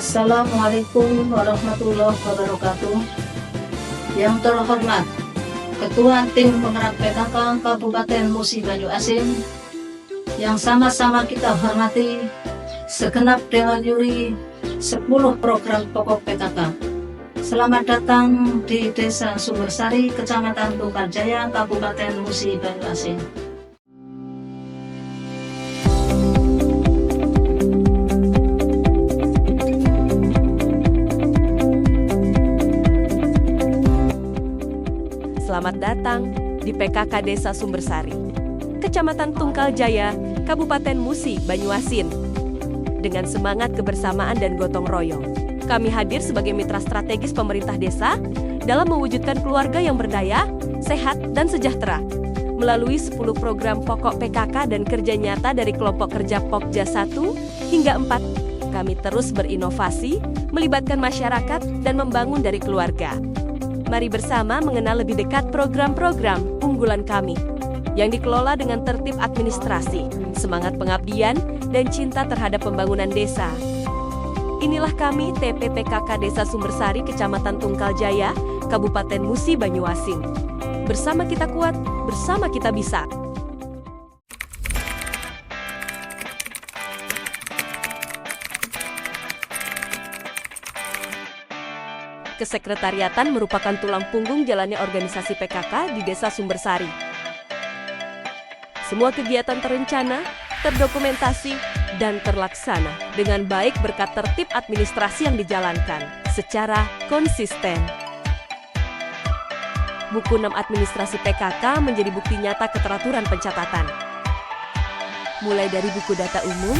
Assalamualaikum warahmatullahi wabarakatuh. Yang terhormat Ketua Tim Penggerak PKK Kabupaten Musi Banyuasin, yang sama-sama kita hormati segenap Dewan Juri 10 program pokok PKK. Selamat datang di Desa Sumbersari, Kecamatan Tunggaljaya, Kabupaten Musi Banyuasin. Selamat datang di PKK Desa Sumbersari, Kecamatan Tunggaljaya, Kabupaten Musi Banyuasin. Dengan semangat kebersamaan dan gotong royong, kami hadir sebagai mitra strategis pemerintah desa dalam mewujudkan keluarga yang berdaya, sehat, dan sejahtera. Melalui 10 program pokok PKK dan kerja nyata dari kelompok kerja Pokja 1 hingga 4, kami terus berinovasi, melibatkan masyarakat, dan membangun dari keluarga. Mari bersama mengenal lebih dekat program-program unggulan kami yang dikelola dengan tertib administrasi, semangat pengabdian, dan cinta terhadap pembangunan desa. Inilah kami TPPKK Desa Sumbersari, Kecamatan Tunggaljaya, Kabupaten Musi Banyuasin. Bersama kita kuat, bersama kita bisa. Kesekretariatan merupakan tulang punggung jalannya organisasi PKK di Desa Sumbersari. Semua kegiatan terencana, terdokumentasi, dan terlaksana dengan baik berkat tertib administrasi yang dijalankan secara konsisten. Buku 6 administrasi PKK menjadi bukti nyata keteraturan pencatatan. Mulai dari buku data umum,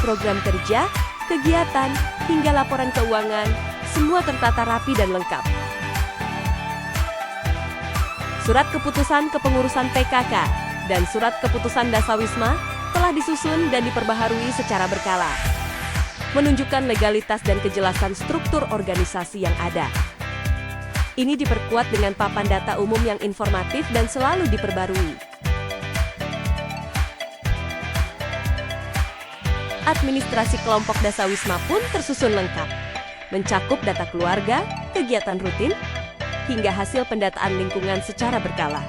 program kerja, kegiatan, hingga laporan keuangan, semua tertata rapi dan lengkap. Surat keputusan kepengurusan PKK dan surat keputusan Dasawisma telah disusun dan diperbaharui secara berkala, menunjukkan legalitas dan kejelasan struktur organisasi yang ada. Ini diperkuat dengan papan data umum yang informatif dan selalu diperbarui. Administrasi kelompok Dasawisma pun tersusun lengkap, mencakup data keluarga, kegiatan rutin, hingga hasil pendataan lingkungan secara berkala.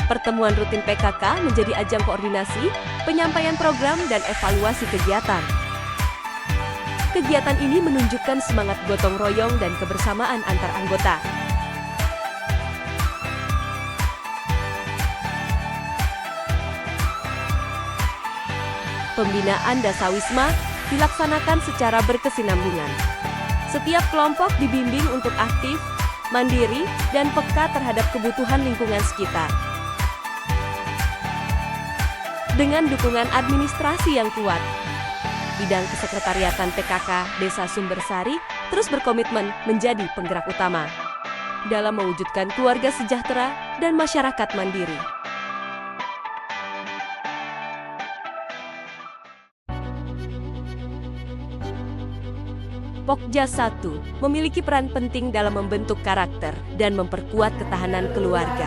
Pertemuan rutin PKK menjadi ajang koordinasi, penyampaian program, dan evaluasi kegiatan. Kegiatan ini menunjukkan semangat gotong royong dan kebersamaan antar anggota. Pembinaan Dasawisma dilaksanakan secara berkesinambungan. Setiap kelompok dibimbing untuk aktif, mandiri, dan peka terhadap kebutuhan lingkungan sekitar. Dengan dukungan administrasi yang kuat, bidang kesekretariatan PKK Desa Sumbersari terus berkomitmen menjadi penggerak utama dalam mewujudkan keluarga sejahtera dan masyarakat mandiri. Pokja 1 memiliki peran penting dalam membentuk karakter dan memperkuat ketahanan keluarga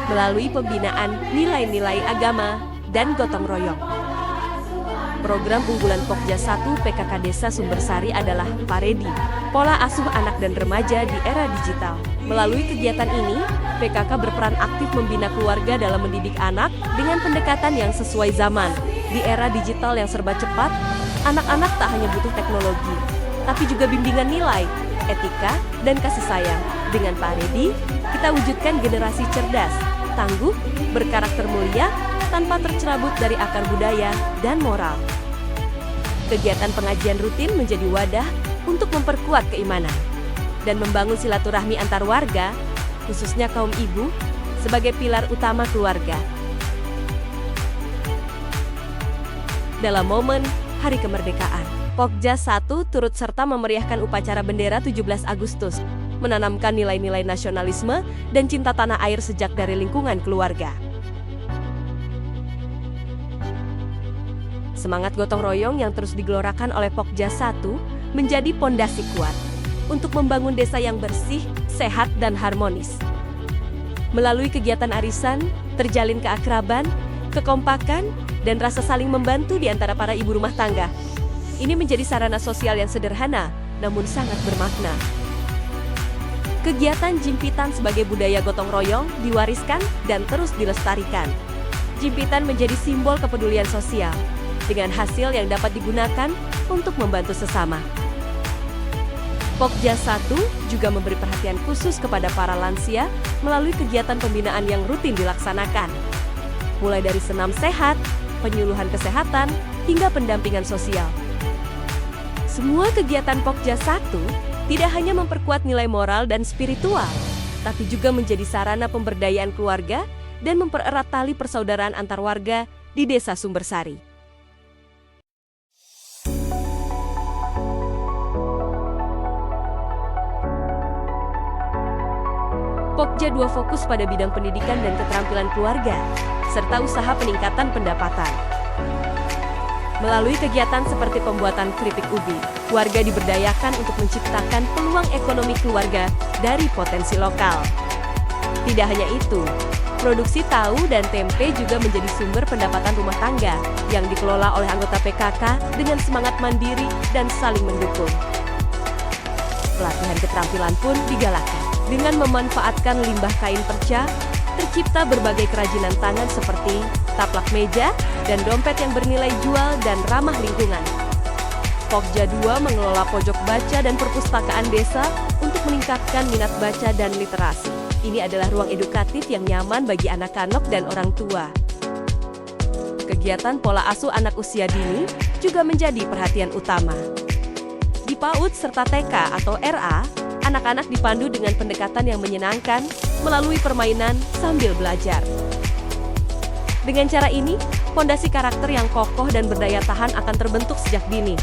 melalui pembinaan nilai-nilai agama dan gotong royong. Program unggulan Pokja 1 PKK Desa Sumbersari adalah Paredi, pola asuh anak dan remaja di era digital. Melalui kegiatan ini, PKK berperan aktif membina keluarga dalam mendidik anak dengan pendekatan yang sesuai zaman. Di era digital yang serba cepat, anak-anak tak hanya butuh teknologi, tapi juga bimbingan nilai, etika, dan kasih sayang. Dengan Paredi, kita wujudkan generasi cerdas, tangguh, berkarakter mulia, tanpa tercerabut dari akar budaya dan moral. Kegiatan pengajian rutin menjadi wadah untuk memperkuat keimanan dan membangun silaturahmi antar warga, khususnya kaum ibu, sebagai pilar utama keluarga. Dalam momen Hari Kemerdekaan, Pokja 1 turut serta memeriahkan upacara bendera 17 Agustus, menanamkan nilai-nilai nasionalisme dan cinta tanah air sejak dari lingkungan keluarga. Semangat gotong royong yang terus digelorakan oleh Pokja 1 menjadi pondasi kuat untuk membangun desa yang bersih, sehat, dan harmonis. Melalui kegiatan arisan, terjalin keakraban, kekompakan, dan rasa saling membantu di antara para ibu rumah tangga. Ini menjadi sarana sosial yang sederhana, namun sangat bermakna. Kegiatan jimpitan sebagai budaya gotong royong diwariskan dan terus dilestarikan. Jimpitan menjadi simbol kepedulian sosial, dengan hasil yang dapat digunakan untuk membantu sesama. Pokja 1 juga memberi perhatian khusus kepada para lansia melalui kegiatan pembinaan yang rutin dilaksanakan. Mulai dari senam sehat, penyuluhan kesehatan, hingga pendampingan sosial. Semua kegiatan Pokja 1 tidak hanya memperkuat nilai moral dan spiritual, tapi juga menjadi sarana pemberdayaan keluarga dan mempererat tali persaudaraan antar warga di Desa Sumbersari. Pokja 2 fokus pada bidang pendidikan dan keterampilan keluarga, serta usaha peningkatan pendapatan. Melalui kegiatan seperti pembuatan keripik ubi, warga diberdayakan untuk menciptakan peluang ekonomi keluarga dari potensi lokal. Tidak hanya itu, produksi tahu dan tempe juga menjadi sumber pendapatan rumah tangga yang dikelola oleh anggota PKK dengan semangat mandiri dan saling mendukung. Pelatihan keterampilan pun digalakan. Dengan memanfaatkan limbah kain perca, tercipta berbagai kerajinan tangan seperti taplak meja dan dompet yang bernilai jual dan ramah lingkungan. Pokja 2 mengelola pojok baca dan perpustakaan desa untuk meningkatkan minat baca dan literasi. Ini adalah ruang edukatif yang nyaman bagi anak-anak dan orang tua. Kegiatan pola asuh anak usia dini juga menjadi perhatian utama. Di PAUD serta TK atau RA, anak-anak dipandu dengan pendekatan yang menyenangkan melalui permainan sambil belajar. Dengan cara ini, fondasi karakter yang kokoh dan berdaya tahan akan terbentuk sejak dini.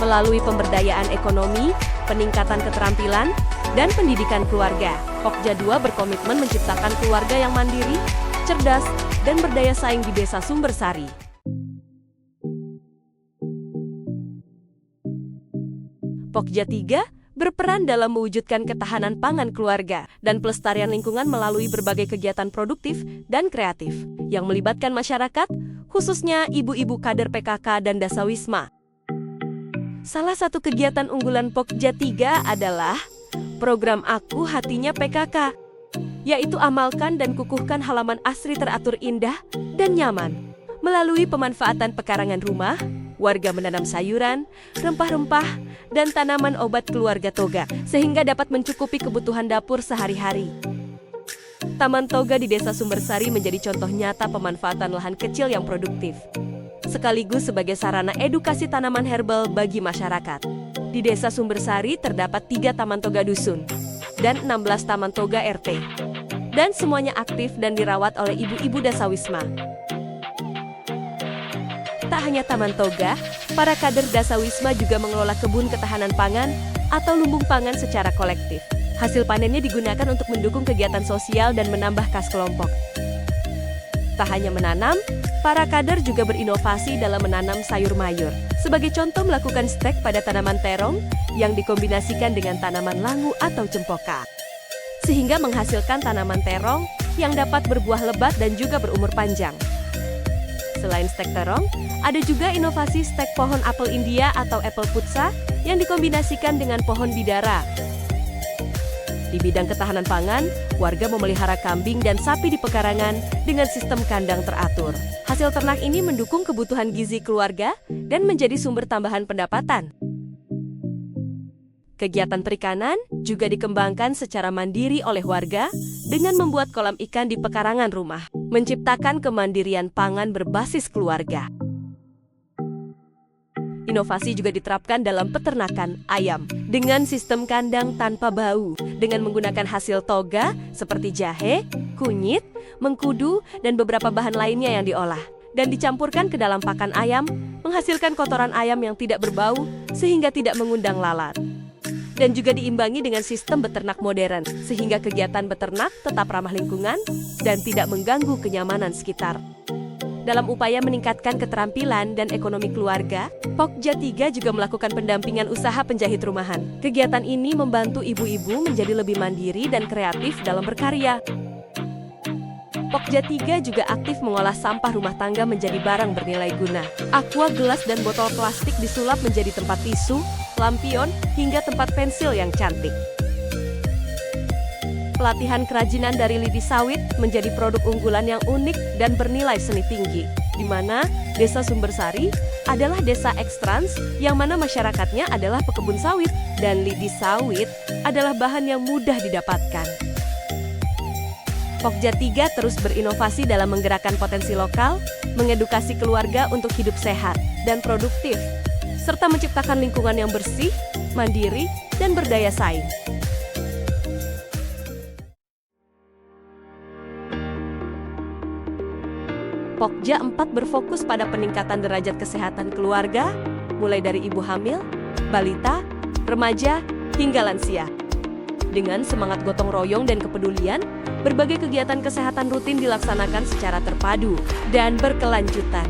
Melalui pemberdayaan ekonomi, peningkatan keterampilan, dan pendidikan keluarga, Pokja 2 berkomitmen menciptakan keluarga yang mandiri, cerdas, dan berdaya saing di Desa Sumbersari. Pokja 3 berperan dalam mewujudkan ketahanan pangan keluarga dan pelestarian lingkungan melalui berbagai kegiatan produktif dan kreatif yang melibatkan masyarakat, khususnya ibu-ibu kader PKK dan Dasawisma. Salah satu kegiatan unggulan Pokja 3 adalah program Aku Hatinya PKK, yaitu amalkan dan kukuhkan halaman asri teratur indah dan nyaman. Melalui pemanfaatan pekarangan rumah, warga menanam sayuran, rempah-rempah, dan tanaman obat keluarga toga, sehingga dapat mencukupi kebutuhan dapur sehari-hari. Taman Toga di Desa Sumbersari menjadi contoh nyata pemanfaatan lahan kecil yang produktif, sekaligus sebagai sarana edukasi tanaman herbal bagi masyarakat. Di Desa Sumbersari terdapat 3 Taman Toga Dusun, dan 16 Taman Toga RT, dan semuanya aktif dan dirawat oleh ibu-ibu Dasawisma. Tak hanya Taman Toga, para kader Dasawisma juga mengelola kebun ketahanan pangan atau lumbung pangan secara kolektif. Hasil panennya digunakan untuk mendukung kegiatan sosial dan menambah kas kelompok. Tak hanya menanam, para kader juga berinovasi dalam menanam sayur mayur. Sebagai contoh melakukan stek pada tanaman terong yang dikombinasikan dengan tanaman langu atau cempoka, sehingga menghasilkan tanaman terong yang dapat berbuah lebat dan juga berumur panjang. Selain stek terong, ada juga inovasi stek pohon apel India atau apple putsa yang dikombinasikan dengan pohon bidara. Di bidang ketahanan pangan, warga memelihara kambing dan sapi di pekarangan dengan sistem kandang teratur. Hasil ternak ini mendukung kebutuhan gizi keluarga dan menjadi sumber tambahan pendapatan. Kegiatan perikanan juga dikembangkan secara mandiri oleh warga dengan membuat kolam ikan di pekarangan rumah, menciptakan kemandirian pangan berbasis keluarga. Inovasi juga diterapkan dalam peternakan ayam dengan sistem kandang tanpa bau, dengan menggunakan hasil toga seperti jahe, kunyit, mengkudu, dan beberapa bahan lainnya yang diolah, dan dicampurkan ke dalam pakan ayam, menghasilkan kotoran ayam yang tidak berbau sehingga tidak mengundang lalat. Dan juga diimbangi dengan sistem beternak modern, sehingga kegiatan beternak tetap ramah lingkungan dan tidak mengganggu kenyamanan sekitar. Dalam upaya meningkatkan keterampilan dan ekonomi keluarga, Pokja 3 juga melakukan pendampingan usaha penjahit rumahan. Kegiatan ini membantu ibu-ibu menjadi lebih mandiri dan kreatif dalam berkarya. Pokja 3 juga aktif mengolah sampah rumah tangga menjadi barang bernilai guna. Aqua, gelas, dan botol plastik disulap menjadi tempat tisu, lampion, hingga tempat pensil yang cantik. Pelatihan kerajinan dari lidi sawit menjadi produk unggulan yang unik dan bernilai seni tinggi, di mana Desa Sumbersari adalah desa ekstrans yang mana masyarakatnya adalah pekebun sawit, dan lidi sawit adalah bahan yang mudah didapatkan. Pokja 3 terus berinovasi dalam menggerakkan potensi lokal, mengedukasi keluarga untuk hidup sehat dan produktif, serta menciptakan lingkungan yang bersih, mandiri, dan berdaya saing. Pokja 4 berfokus pada peningkatan derajat kesehatan keluarga, mulai dari ibu hamil, balita, remaja, hingga lansia. Dengan semangat gotong royong dan kepedulian, berbagai kegiatan kesehatan rutin dilaksanakan secara terpadu dan berkelanjutan.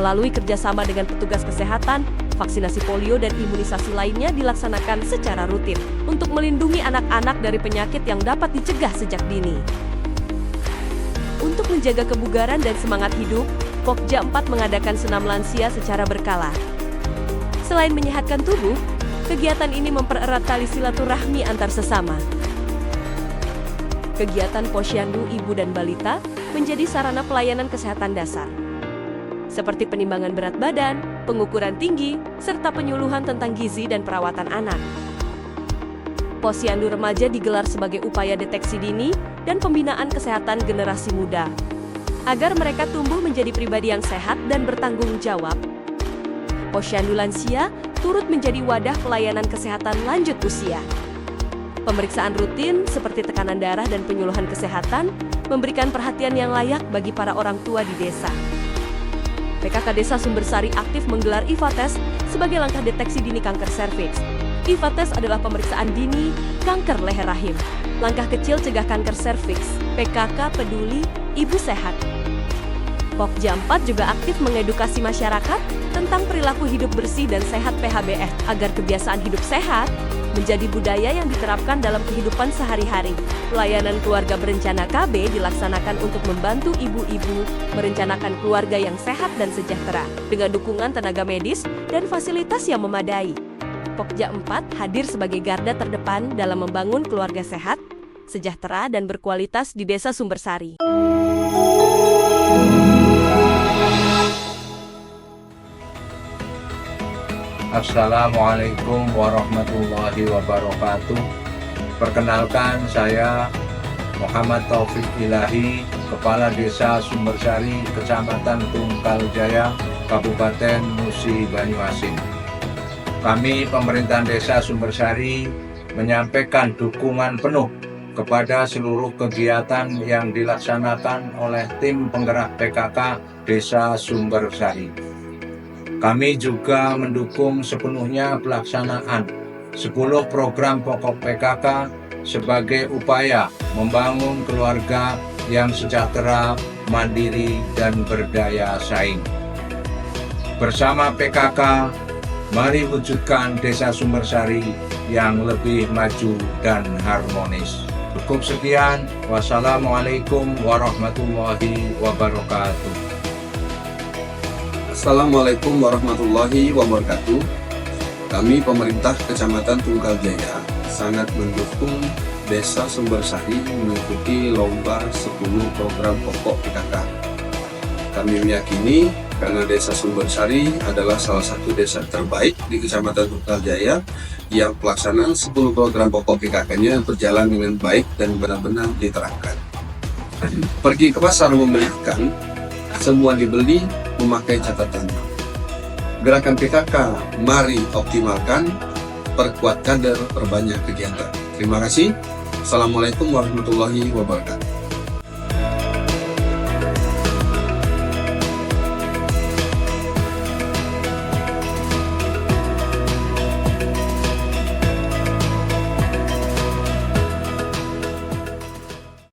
Melalui kerjasama dengan petugas kesehatan, vaksinasi polio dan imunisasi lainnya dilaksanakan secara rutin untuk melindungi anak-anak dari penyakit yang dapat dicegah sejak dini. Untuk menjaga kebugaran dan semangat hidup, Pokja 4 mengadakan senam lansia secara berkala. Selain menyehatkan tubuh, kegiatan ini mempererat tali silaturahmi antar sesama. Kegiatan Posyandu Ibu dan Balita menjadi sarana pelayanan kesehatan dasar, seperti penimbangan berat badan, pengukuran tinggi, serta penyuluhan tentang gizi dan perawatan anak. Posyandu Remaja digelar sebagai upaya deteksi dini dan pembinaan kesehatan generasi muda, agar mereka tumbuh menjadi pribadi yang sehat dan bertanggung jawab. Posyandu Lansia turut menjadi wadah pelayanan kesehatan lanjut usia. Pemeriksaan rutin seperti tekanan darah dan penyuluhan kesehatan memberikan perhatian yang layak bagi para orang tua di desa. PKK Desa Sumbersari aktif menggelar IFA-tes sebagai langkah deteksi dini kanker serviks. IFA-tes adalah pemeriksaan dini kanker leher rahim. Langkah kecil cegah kanker serviks. PKK peduli ibu sehat. Pokja 4 juga aktif mengedukasi masyarakat tentang perilaku hidup bersih dan sehat PHBS agar kebiasaan hidup sehat menjadi budaya yang diterapkan dalam kehidupan sehari-hari. Pelayanan keluarga berencana KB dilaksanakan untuk membantu ibu-ibu merencanakan keluarga yang sehat dan sejahtera dengan dukungan tenaga medis dan fasilitas yang memadai. Pokja 4 hadir sebagai garda terdepan dalam membangun keluarga sehat, sejahtera, dan berkualitas di Desa Sumbersari. Assalamualaikum warahmatullahi wabarakatuh. Perkenalkan, saya Muhammad Taufik Ilahi, Kepala Desa Sumbersari, Kecamatan Tungkal Jaya, Kabupaten Musi Banyuasin. Kami pemerintahan Desa Sumbersari menyampaikan dukungan penuh kepada seluruh kegiatan yang dilaksanakan oleh tim penggerak PKK Desa Sumbersari. Kami juga mendukung sepenuhnya pelaksanaan 10 program pokok PKK sebagai upaya membangun keluarga yang sejahtera, mandiri, dan berdaya saing. Bersama PKK, mari wujudkan Desa Sumbersari yang lebih maju dan harmonis. Cukup sekian. Wassalamualaikum warahmatullahi wabarakatuh. Assalamualaikum warahmatullahi wabarakatuh. Kami pemerintah Kecamatan Tungkal Jaya sangat mendukung Desa Sumbersari mengikuti lomba 10 program pokok PKK. Kami meyakini karena Desa Sumbersari adalah salah satu desa terbaik di Kecamatan Tungkal Jaya yang pelaksanaan 10 program pokok PKK-nya berjalan dengan baik dan benar-benar diterapkan. Pergi ke pasar membeli ikan, semua dibeli memakai catatan. Gerakan PKK, mari optimalkan, perkuat kader, perbanyak kegiatan. Terima kasih. Assalamualaikum warahmatullahi wabarakatuh.